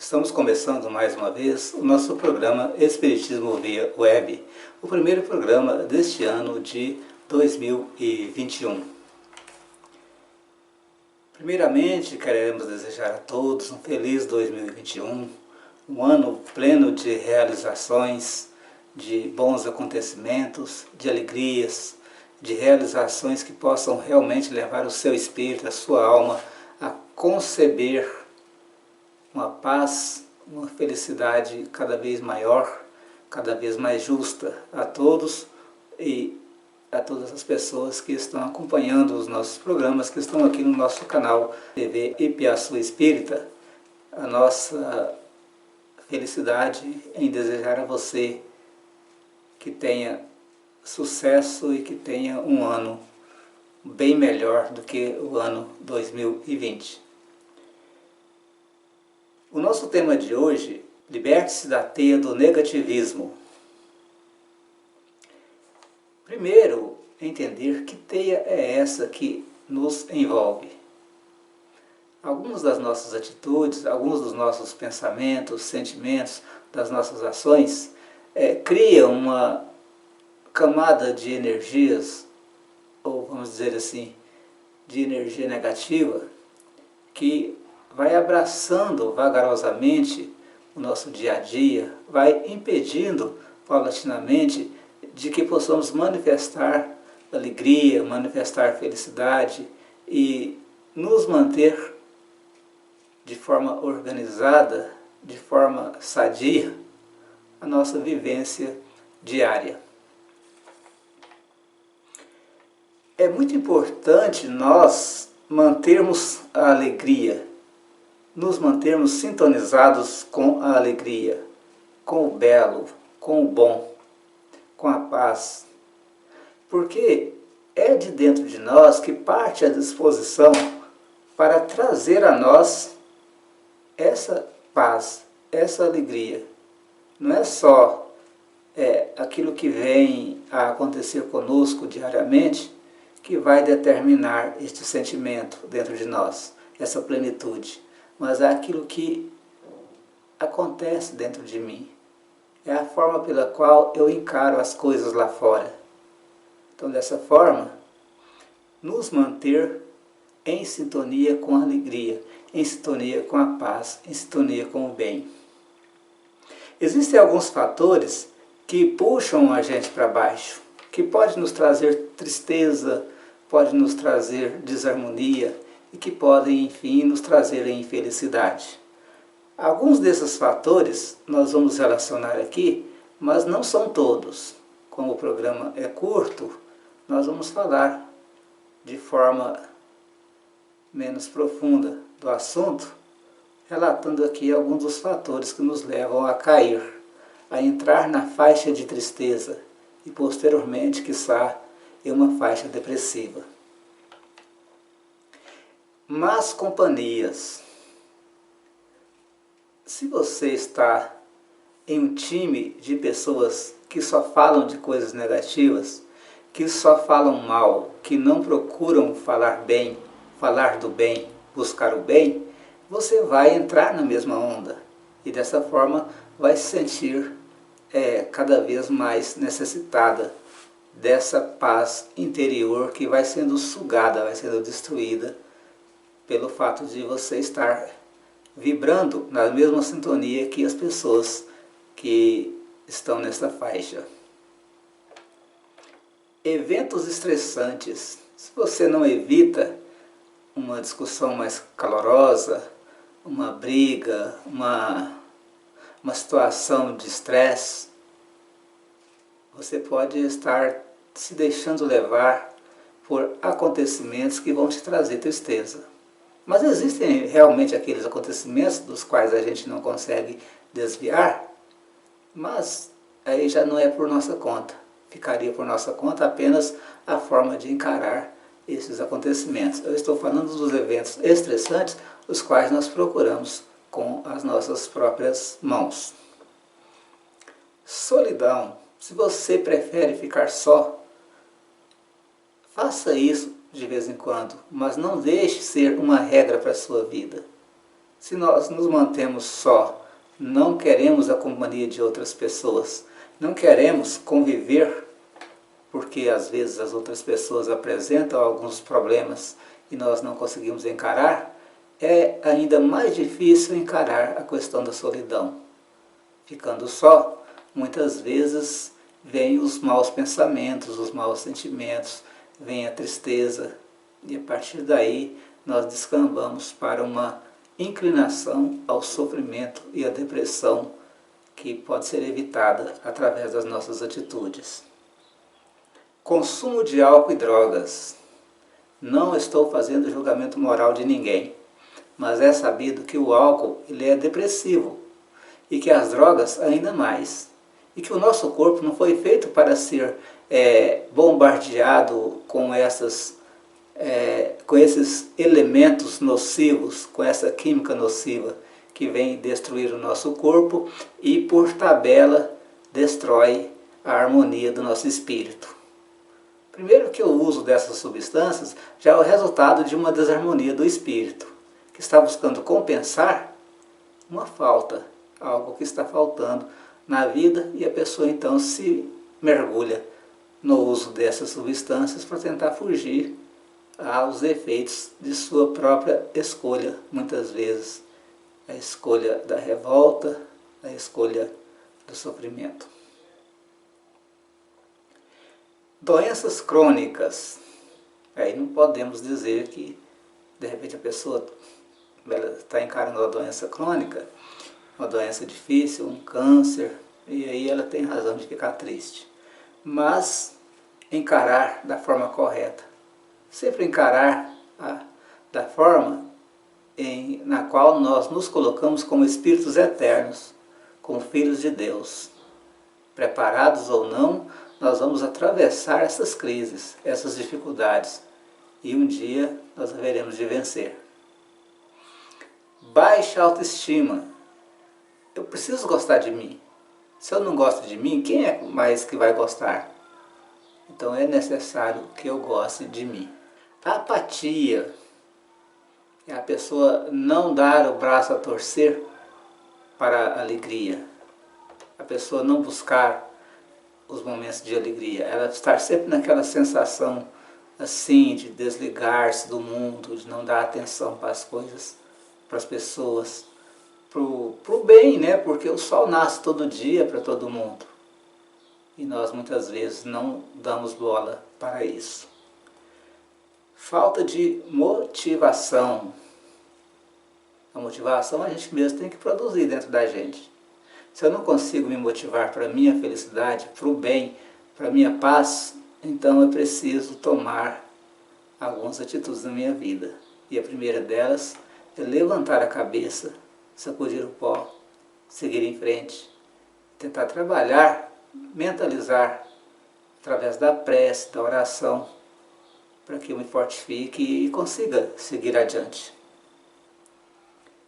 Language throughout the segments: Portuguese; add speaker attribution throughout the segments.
Speaker 1: Estamos começando mais uma vez o nosso programa Espiritismo via Web, o primeiro programa deste ano de 2021. Primeiramente, queremos desejar a todos um feliz 2021, um ano pleno de realizações, de bons acontecimentos, de alegrias, de realizações que possam realmente levar o seu espírito, a sua alma a conceber uma paz, uma felicidade cada vez maior, cada vez mais justa a todos e a todas as pessoas que estão acompanhando os nossos programas, que estão aqui no nosso canal TV Ipiaçu Espírita. A nossa felicidade em desejar a você que tenha sucesso e que tenha um ano bem melhor do que o ano 2020. O nosso tema de hoje, liberte-se da teia do negativismo. Primeiro, entender que teia é essa que nos envolve. Algumas das nossas atitudes, alguns dos nossos pensamentos, sentimentos, das nossas ações, criam uma camada de energias, ou vamos dizer assim, de energia negativa, que vai abraçando vagarosamente o nosso dia a dia, vai impedindo paulatinamente de que possamos manifestar alegria, manifestar felicidade e nos manter de forma organizada, de forma sadia, a nossa vivência diária. É muito importante nós mantermos a alegria, nos mantermos sintonizados com a alegria, com o belo, com o bom, com a paz. Porque é de dentro de nós que parte a disposição para trazer a nós essa paz, essa alegria. Não é só aquilo que vem a acontecer conosco diariamente que vai determinar este sentimento dentro de nós, essa plenitude. Mas é aquilo que acontece dentro de mim. É a forma pela qual eu encaro as coisas lá fora. Então, dessa forma, nos manter em sintonia com a alegria, em sintonia com a paz, em sintonia com o bem. Existem alguns fatores que puxam a gente para baixo, que pode nos trazer tristeza, pode nos trazer desarmonia, e que podem, enfim, nos trazer a infelicidade. Alguns desses fatores nós vamos relacionar aqui, mas não são todos. Como o programa é curto, nós vamos falar de forma menos profunda do assunto, relatando aqui alguns dos fatores que nos levam a cair, a entrar na faixa de tristeza e posteriormente, quiçá, em uma faixa depressiva. Más companhias. Se você está em um time de pessoas que só falam de coisas negativas, que só falam mal, que não procuram falar bem, falar do bem, buscar o bem, você vai entrar na mesma onda e dessa forma vai se sentir cada vez mais necessitada dessa paz interior que vai sendo sugada, vai sendo destruída pelo fato de você estar vibrando na mesma sintonia que as pessoas que estão nessa faixa. Eventos estressantes. Se você não evita uma discussão mais calorosa, uma briga, uma situação de estresse, você pode estar se deixando levar por acontecimentos que vão te trazer tristeza. Mas existem realmente aqueles acontecimentos dos quais a gente não consegue desviar, mas aí já não é por nossa conta. Ficaria por nossa conta apenas a forma de encarar esses acontecimentos. Eu estou falando dos eventos estressantes, os quais nós procuramos com as nossas próprias mãos. Solidão. Se você prefere ficar só, faça isso de vez em quando, mas não deixe ser uma regra para a sua vida. Se nós nos mantemos só, não queremos a companhia de outras pessoas, não queremos conviver, porque às vezes as outras pessoas apresentam alguns problemas e nós não conseguimos encarar, é ainda mais difícil encarar a questão da solidão. Ficando só, muitas vezes vêm os maus pensamentos, os maus sentimentos, vem a tristeza, e a partir daí nós descambamos para uma inclinação ao sofrimento e à depressão, que pode ser evitada através das nossas atitudes. Consumo de álcool e drogas. Não estou fazendo julgamento moral de ninguém, mas é sabido que o álcool ele é depressivo e que as drogas ainda mais. E que o nosso corpo não foi feito para ser bombardeado com esses elementos nocivos, com essa química nociva que vem destruir o nosso corpo e por tabela destrói a harmonia do nosso espírito. Primeiro que o uso dessas substâncias já é o resultado de uma desarmonia do espírito, que está buscando compensar uma falta, algo que está faltando na vida, e a pessoa então se mergulha no uso dessas substâncias para tentar fugir aos efeitos de sua própria escolha, muitas vezes a escolha da revolta, a escolha do sofrimento. Doenças crônicas. Aí não podemos dizer que de repente a pessoa está encarando uma doença crônica, uma doença difícil, um câncer, e aí ela tem razão de ficar triste. Mas encarar da forma correta. Sempre encarar da forma na qual nós nos colocamos como espíritos eternos, como filhos de Deus. Preparados ou não, nós vamos atravessar essas crises, essas dificuldades, e um dia nós haveremos de vencer. Baixa autoestima. Eu preciso gostar de mim. Se eu não gosto de mim, quem é mais que vai gostar? Então é necessário que eu goste de mim. Apatia é a pessoa não dar o braço a torcer para a alegria. A pessoa não buscar os momentos de alegria. Ela estar sempre naquela sensação assim de desligar-se do mundo, de não dar atenção para as coisas, para as pessoas, pro bem, né? Porque o sol nasce todo dia para todo mundo. E nós muitas vezes não damos bola para isso. Falta de motivação. A motivação a gente mesmo tem que produzir dentro da gente. Se eu não consigo me motivar para a minha felicidade, para o bem, para a minha paz, então eu preciso tomar algumas atitudes na minha vida. E a primeira delas é levantar a cabeça, sacudir o pó, seguir em frente, tentar trabalhar, mentalizar, através da prece, da oração, para que eu me fortifique e consiga seguir adiante.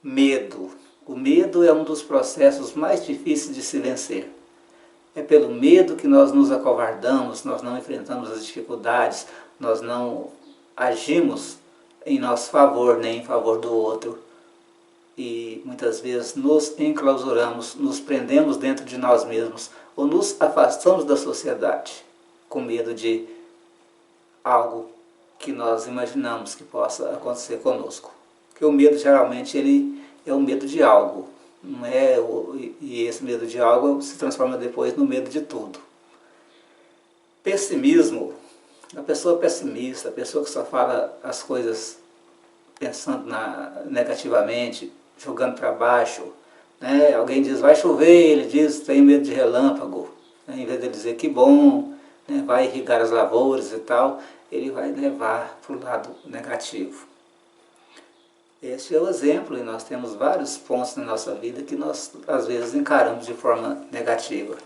Speaker 1: Medo. O medo é um dos processos mais difíceis de se vencer. É pelo medo que nós nos acovardamos, nós não enfrentamos as dificuldades, nós não agimos em nosso favor, nem em favor do outro. E muitas vezes nos enclausuramos, nos prendemos dentro de nós mesmos, ou nos afastamos da sociedade, com medo de algo que nós imaginamos que possa acontecer conosco. Porque o medo geralmente ele é o medo de algo, não é? E esse medo de algo se transforma depois no medo de tudo. Pessimismo. A pessoa pessimista, a pessoa que só fala as coisas pensando negativamente, jogando para baixo, né? Alguém diz vai chover, ele diz tem medo de relâmpago, né? Em vez de dizer que bom, né? Vai irrigar as lavouras e tal, ele vai levar para o lado negativo. Este é o exemplo, e nós temos vários pontos na nossa vida que nós às vezes encaramos de forma negativa.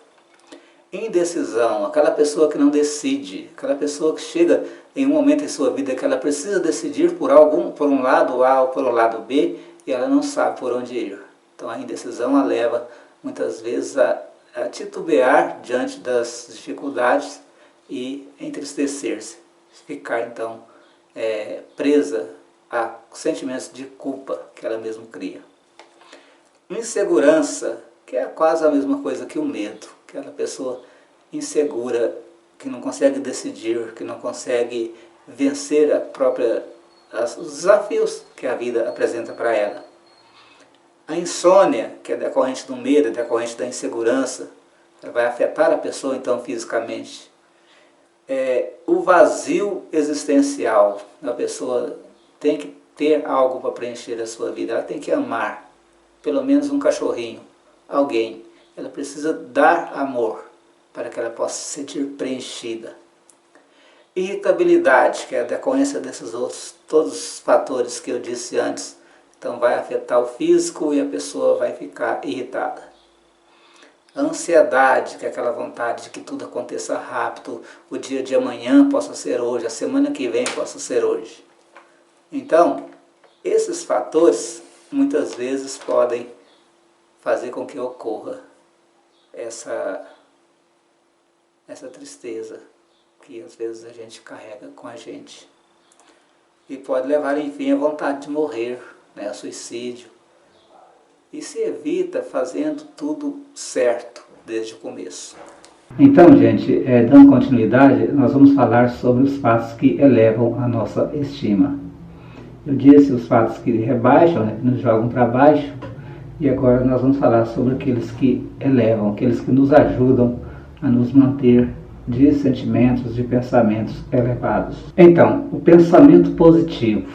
Speaker 1: Indecisão, aquela pessoa que não decide, aquela pessoa que chega em um momento em sua vida que ela precisa decidir por um lado A ou por um lado B, e ela não sabe por onde ir. Então a indecisão a leva muitas vezes a titubear diante das dificuldades e entristecer-se, ficar então presa a sentimentos de culpa que ela mesma cria. Insegurança, que é quase a mesma coisa que o medo, aquela pessoa insegura, que não consegue decidir, que não consegue vencer os desafios que a vida apresenta para ela. A insônia, que é decorrente do medo, é decorrente da insegurança, ela vai afetar a pessoa então fisicamente. O vazio existencial, a pessoa tem que ter algo para preencher a sua vida, ela tem que amar, pelo menos um cachorrinho, alguém. Ela precisa dar amor para que ela possa se sentir preenchida. Irritabilidade, que é a decorrência desses outros, todos os fatores que eu disse antes. Então vai afetar o físico e a pessoa vai ficar irritada. A ansiedade, que é aquela vontade de que tudo aconteça rápido, o dia de amanhã possa ser hoje, a semana que vem possa ser hoje. Então, esses fatores muitas vezes podem fazer com que ocorra essa tristeza que às vezes a gente carrega com a gente. E pode levar, enfim, à vontade de morrer, né, suicídio. E se evita fazendo tudo certo desde o começo. Então, gente, dando continuidade, nós vamos falar sobre os fatos que elevam a nossa estima. Eu disse os fatos que rebaixam, né, que nos jogam para baixo, e agora nós vamos falar sobre aqueles que elevam, aqueles que nos ajudam a nos manter de sentimentos, de pensamentos elevados. Então, o pensamento positivo.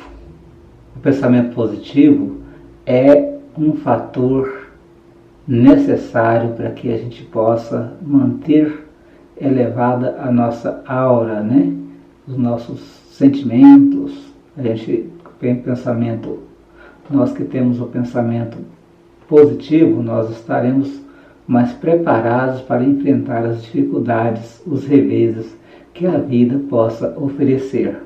Speaker 1: O pensamento positivo é um fator necessário para que a gente possa manter elevada a nossa aura, né? Os nossos sentimentos. A gente tem pensamento, nós que temos o pensamento positivo, nós estaremos mais preparados para enfrentar as dificuldades, os reveses que a vida possa oferecer.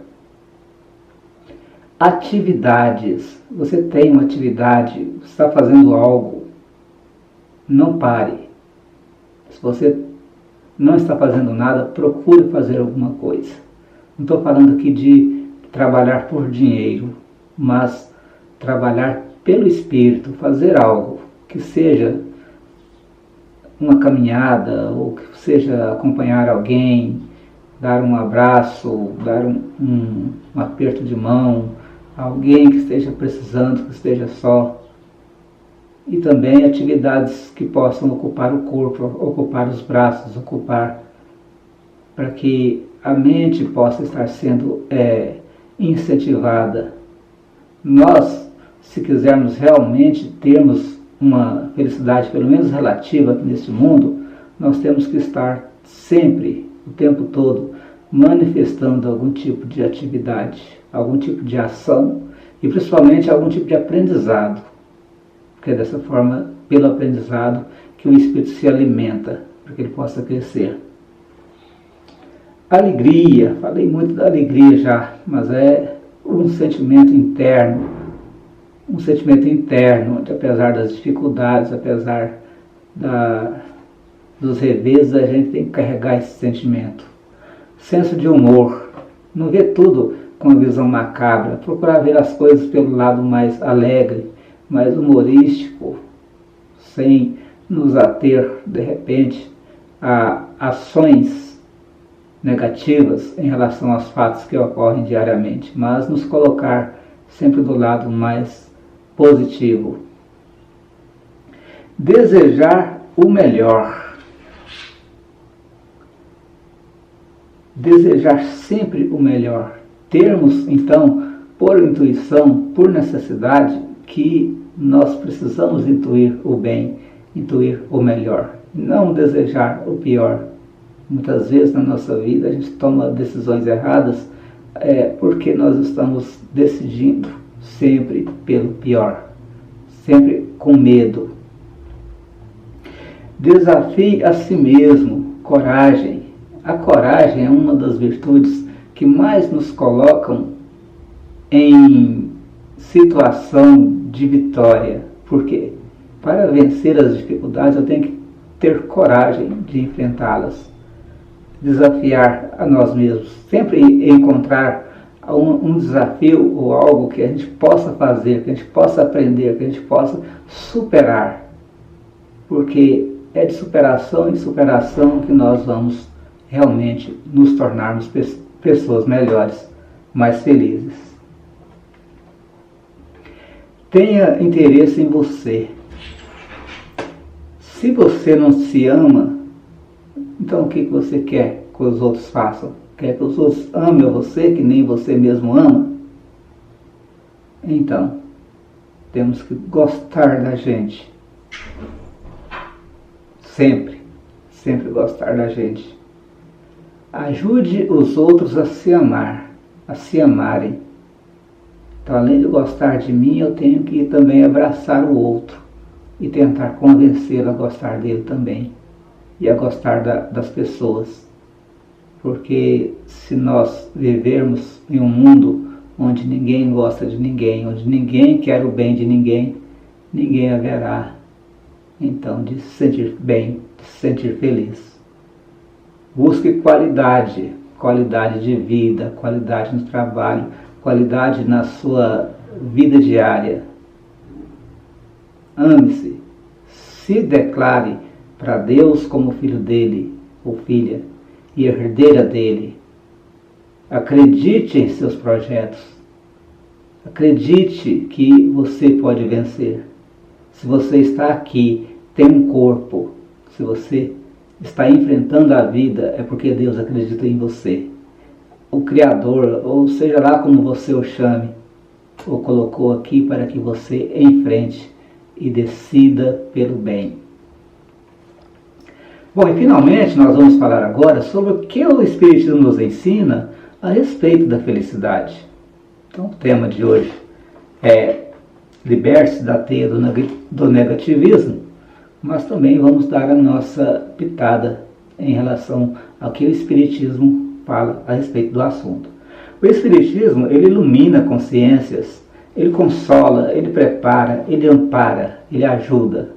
Speaker 1: Atividades. Você tem uma atividade, está fazendo algo, não pare. Se você não está fazendo nada, procure fazer alguma coisa. Não estou falando aqui de trabalhar por dinheiro, mas trabalhar pelo espírito, fazer algo que seja uma caminhada, ou que seja acompanhar alguém, dar um abraço, dar um aperto de mão, alguém que esteja precisando, que esteja só. E também atividades que possam ocupar o corpo, ocupar os braços, ocupar, para que a mente possa estar sendo incentivada. Nós, se quisermos realmente termos uma felicidade, pelo menos relativa aqui neste mundo, nós temos que estar sempre, o tempo todo, manifestando algum tipo de atividade, algum tipo de ação e principalmente algum tipo de aprendizado, porque é dessa forma, pelo aprendizado, que o espírito se alimenta, para que ele possa crescer. Alegria, falei muito da alegria já, mas é um sentimento interno, onde apesar das dificuldades, apesar dos reveses, a gente tem que carregar esse sentimento. Senso de humor, não ver tudo com a visão macabra, procurar ver as coisas pelo lado mais alegre, mais humorístico, sem nos ater, de repente, a ações negativas em relação aos fatos que ocorrem diariamente, mas nos colocar sempre do lado mais positivo. Desejar o melhor. Desejar sempre o melhor. Termos, então, por intuição, por necessidade, que nós precisamos intuir o bem, intuir o melhor. Não desejar o pior. Muitas vezes na nossa vida a gente toma decisões erradas porque nós estamos decidindo sempre pelo pior, sempre com medo. Desafie a si mesmo, coragem. A coragem é uma das virtudes que mais nos colocam em situação de vitória. Por quê? Para vencer as dificuldades eu tenho que ter coragem de enfrentá-las. Desafiar a nós mesmos, sempre encontrar um desafio ou algo que a gente possa fazer, que a gente possa aprender, que a gente possa superar. porque é de superação em superação que nós vamos realmente nos tornarmos pessoas melhores, mais felizes. Tenha interesse em você. Se você não se ama, então o que você quer que os outros façam? Quer que os outros amem você, que nem você mesmo ama? Então, temos que gostar da gente. Sempre, sempre gostar da gente. Ajude os outros a se amar, a se amarem. Então, além de gostar de mim, eu tenho que também abraçar o outro e tentar convencê-lo a gostar dele também e a gostar das pessoas. Porque se nós vivermos em um mundo onde ninguém gosta de ninguém, onde ninguém quer o bem de ninguém, ninguém haverá, então, de se sentir bem, de se sentir feliz. Busque qualidade, qualidade de vida, qualidade no trabalho, qualidade na sua vida diária. Ame-se, se declare para Deus como filho dele ou filha e herdeira dele. Acredite em seus projetos. Acredite que você pode vencer. Se você está aqui, tem um corpo, se você está enfrentando a vida, é porque Deus acredita em você. O Criador, ou seja lá como você o chame, o colocou aqui para que você enfrente e decida pelo bem. Bom, e finalmente nós vamos falar agora sobre o que o Espiritismo nos ensina a respeito da felicidade. Então, o tema de hoje é liberte-se da teia do negativismo, mas também vamos dar a nossa pitada em relação ao que o Espiritismo fala a respeito do assunto. O Espiritismo, ele ilumina consciências, ele consola, ele prepara, ele ampara, ele ajuda.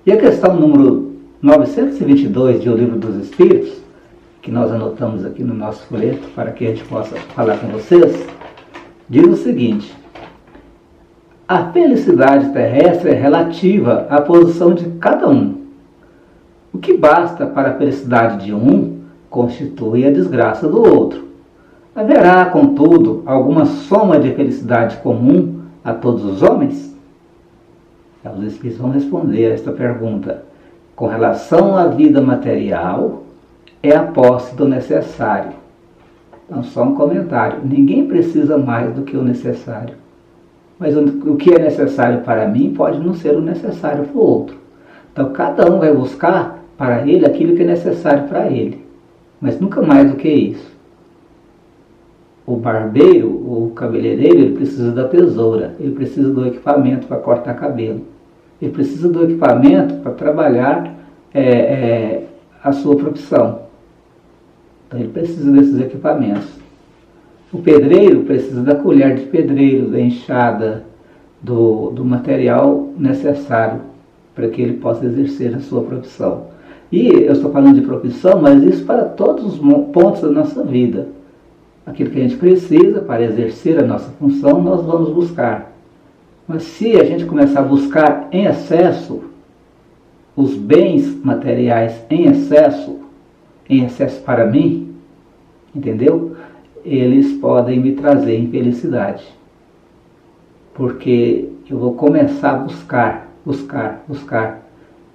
Speaker 1: E a questão número 922 de O Livro dos Espíritos, que nós anotamos aqui no nosso folheto para que a gente possa falar com vocês, diz o seguinte: a felicidade terrestre é relativa à posição de cada um. O que basta para a felicidade de um constitui a desgraça do outro. Haverá, contudo, alguma soma de felicidade comum a todos os homens? Os Espíritos vão responder a esta pergunta. Com relação à vida material, é a posse do necessário. Então, só um comentário. Ninguém precisa mais do que o necessário. Mas o que é necessário para mim pode não ser o necessário para o outro. Então, cada um vai buscar para ele aquilo que é necessário para ele. Mas nunca mais do que isso. O barbeiro, o cabeleireiro, ele precisa da tesoura. Ele precisa do equipamento para cortar cabelo. Ele precisa do equipamento para trabalhar a sua profissão. Então, ele precisa desses equipamentos. O pedreiro precisa da colher de pedreiro, da enxada, do material necessário para que ele possa exercer a sua profissão. E eu estou falando de profissão, mas isso para todos os pontos da nossa vida. Aquilo que a gente precisa para exercer a nossa função, nós vamos buscar. Mas se a gente começar a buscar em excesso, os bens materiais em excesso para mim, entendeu? Eles podem me trazer infelicidade. Porque eu vou começar a buscar,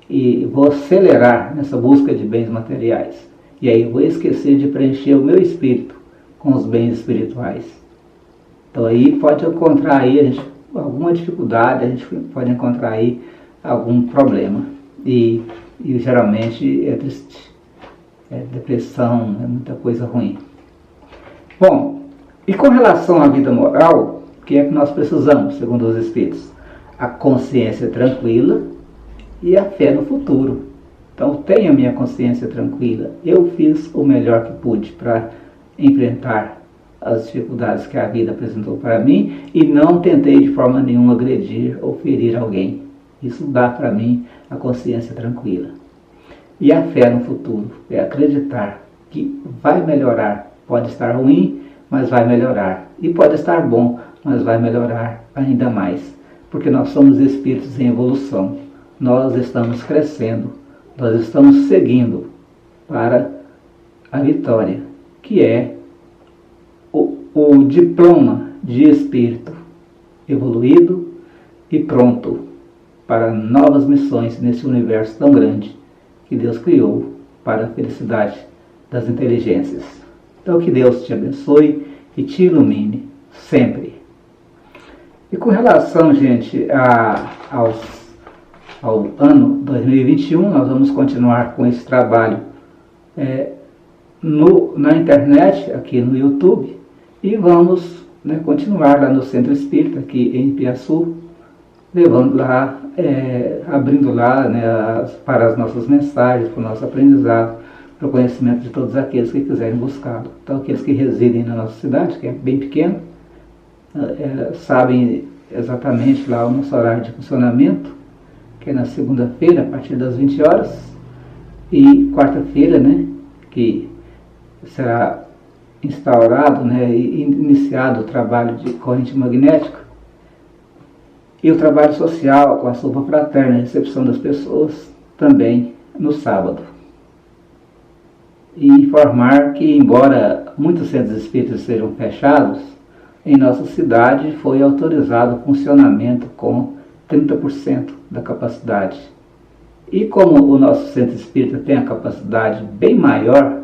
Speaker 1: e vou acelerar nessa busca de bens materiais. E aí eu vou esquecer de preencher o meu espírito com os bens espirituais. Então aí pode encontrar aí alguma dificuldade, a gente pode encontrar aí algum problema. E geralmente é triste, é depressão, é muita coisa ruim. Bom, e com relação à vida moral, o que é que nós precisamos, segundo os Espíritos? A consciência tranquila e a fé no futuro. Então, tenha minha consciência tranquila. Eu fiz o melhor que pude para enfrentar as dificuldades que a vida apresentou para mim e não tentei de forma nenhuma agredir ou ferir alguém. Isso dá para mim a consciência tranquila. E a fé no futuro é acreditar que vai melhorar. Pode estar ruim, mas vai melhorar. E pode estar bom, mas vai melhorar ainda mais. Porque nós somos espíritos em evolução. nós estamos crescendo, nós estamos seguindo para a vitória, que é o diploma de espírito evoluído e pronto para novas missões nesse universo tão grande que Deus criou para a felicidade das inteligências. Então que Deus te abençoe e te ilumine sempre. E com relação, gente, ao ano 2021, nós vamos continuar com esse trabalho na internet, aqui no YouTube, e vamos continuar lá no Centro Espírita, aqui em Piaçu, levando lá, abrindo lá para as nossas mensagens, para o nosso aprendizado, para o conhecimento de todos aqueles que quiserem buscá-lo. Então, aqueles que residem na nossa cidade, que é bem pequena, sabem exatamente lá o nosso horário de funcionamento, que é na segunda-feira, a partir das 20 horas, e quarta-feira, que será instaurado e iniciado o trabalho de corrente magnética, e o trabalho social com a sopa fraterna, a recepção das pessoas, também no sábado. E informar que, embora muitos centros espíritas sejam fechados, em nossa cidade foi autorizado o funcionamento com 30% da capacidade. E como o nosso centro espírita tem a capacidade bem maior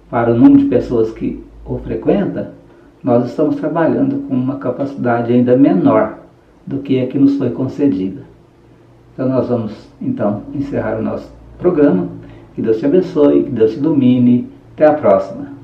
Speaker 1: para o número de pessoas que o frequenta, nós estamos trabalhando com uma capacidade ainda menor do que a que nos foi concedida. Então nós vamos encerrar o nosso programa. Que Deus te abençoe, que Deus te ilumine. Até a próxima.